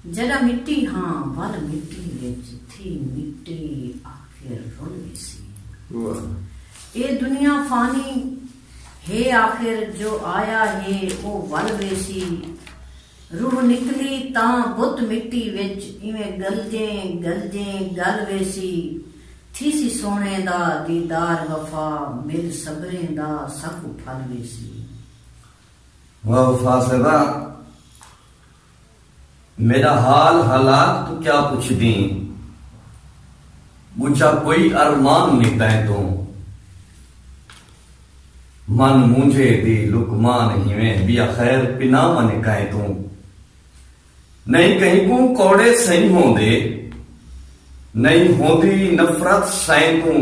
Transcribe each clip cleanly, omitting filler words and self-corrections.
जड़ा मिट्टी हाँ वल मिट्टी विच थी मिट्टी आखिर रुल सी। ये दुनिया फानी है आखिर जो आया है वो वल वेसी। रूह निकली तां बुत मिट्टी विच इवें गलजे गलजे गल वेसी। थी सी सोने दा दीदार वफा मिल सबरें दा सकु फल वेसी। वाह फासिदा मेरा हाल हालात तू क्या पुछ दी। मुझा कोई अरमान नहीं तै तो मन मुझे दी लुकमान हिवें बिया खैर पिना मन कहे तू। नहीं कहीं को कौड़े सही होंदे नहीं होंदी नफरत सैं तू।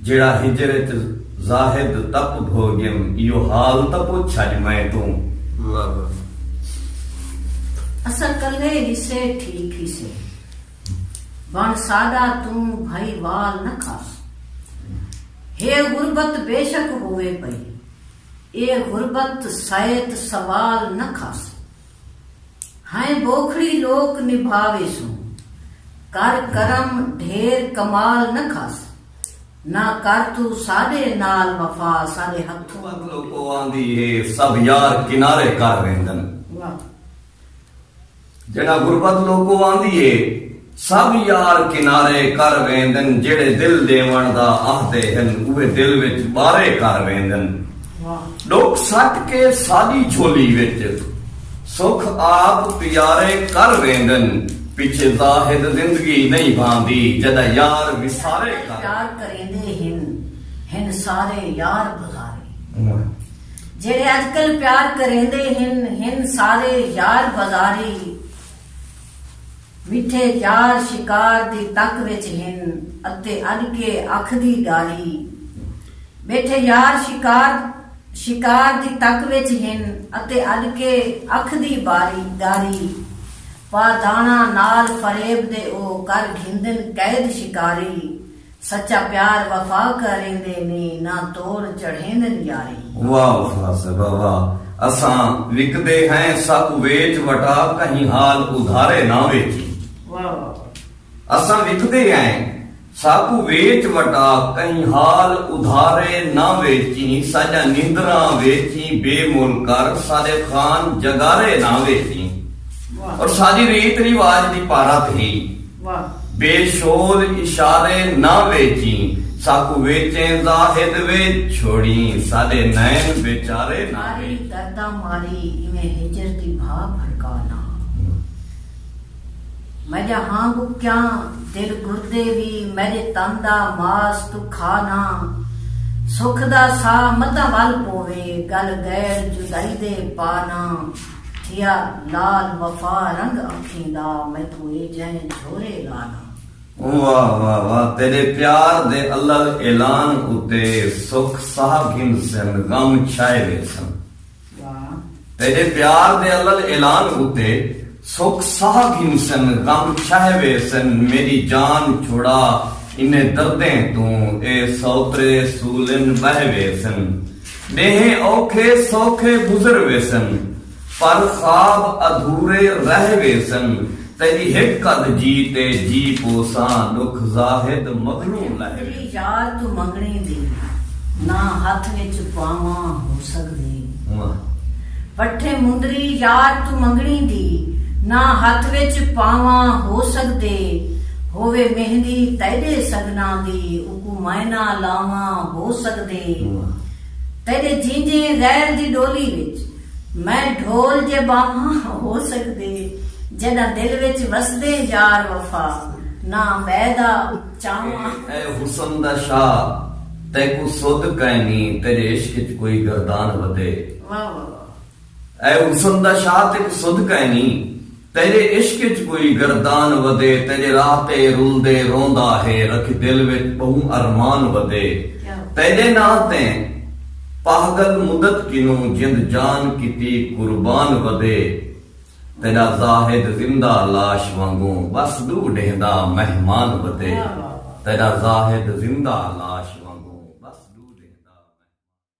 जेड़ा हिजरत जाहिद तप भोग्यम इहो हाल तपो छज मैं तू। असा कले हिसे ठीक हिसे बन सादा तू भाई वाल न खास। हे गुरबत बेशक होवे पई ए गुरबत सायत सवाल न खास। हाय बोखड़ी लोक निभावे सू कर करम ढेर कमाल न खास। ना कर तू साडे नाल वफा साडे हथों लोको आंदी है सब यार किनारे कर वेंदन। जेड़ा गुरबत लोको आंदी है सब यार किनारे कर वेंदन। जेड़े दिल देवण दा आखदे हन उहे दिल विच बारे कर वेंदन। लोक सट के साडी झोली विच सुख आप प्यारे कर वेंदन। पीछे जाहिद जिंदगी नहीं भांदी जदा यार विसारे कर। प्यार करेंदे हिन सारे यार बजारे। जेड़े आजकल प्यार करेंदे हिन सारे यार बजारी। मिठे यार शिकार दी तक विच हिन अते अज के अख दी डारी। बैठे यार शिकार दी तक विच हिन अते अज के अख दी बारी डारी। पा दाना नाल फरेब दे ओ कर घिंदन कैद शिकारी। सच्चा प्यार वफा करेंदे ने ना तोड़ चढ़ेंदन यारी। वाह फासिदा वाह असां विकदे हैं सब वेच वटा कहीं हाल उधारे ना वेची। असां विकदे हैं साकू वेच वटा कहीं हाल उधारे ना वेची। साजा निंदरा वेची बेमुल कर सादे खान जगारे ना वेची। और सारी रीत रिवाज दी पारा थी बेशोर इशारे ना वेची। साकू वेचे जाहिद वेच छोड़ी सादे नैन बेचारे ना वेची। दर्दा मारी इवें हिजर दी भा भड़काना। मैं जहां बुक्या दिल गुर्दे भी मेरे तंदा मास तू खाना। सुख दा सा मता वल पोवे गल गैर जुदाई दे पाना। थिया लाल वफा रंग अखींदा मैं तू ए जैन झोरे लाना। वाह वाह वाह तेरे प्यार दे अल्लाह ऐलान उते सुख साहब घिन सन गम छाए वे सन। तेरे प्यार दे अल्लाह ऐलान उते सुख साहब घिन सन गम छाए वे सन। मेरी जान छुड़ा इन्हें दर्दें तू ए सौतरे सूलन बह वे सन। देहे औखे सौखे गुजर वे सन पर ख्वाब अधूरे रह वे सन। तेरी हिक कद जीते जी पोसा दुख जाहिद मगनू लहे। यार तू मंगनी दी ना हाथ विच पावा हो सकदे। पट्ठे मुंदरी यार तू मंगनी दी ना हाथ विच पावा हो सकदे। होवे मेहंदी तेरे सगना दी उकू मैना लावा हो सकदे। तेरे जींजे गैर दी डोली विच मैं ढोल जे बावा हो सकदे। जदा दिल विच वसदे यार वफा ना मैदा चावा। ए हुस्न दा शाह तैकू सुध कहनी तेरे इश्क च कोई गर्दान वदे। वाह वाह ए हुस्न दा शाह तैकू सुध कहनी तेरे इश्क च कोई गर्दान वदे। तेरे राह ते रुलदे रोंदा है रख दिल विच बहु अरमान वदे। तेरे नाल ते पागल मुदत किनू जिंद जान किती कुर्बान वदे। तेरा जाहिद जिंदा लाश वांगू बस दू ढेंदा मेहमान वदे। तेरा जाहिद जिंदा लाश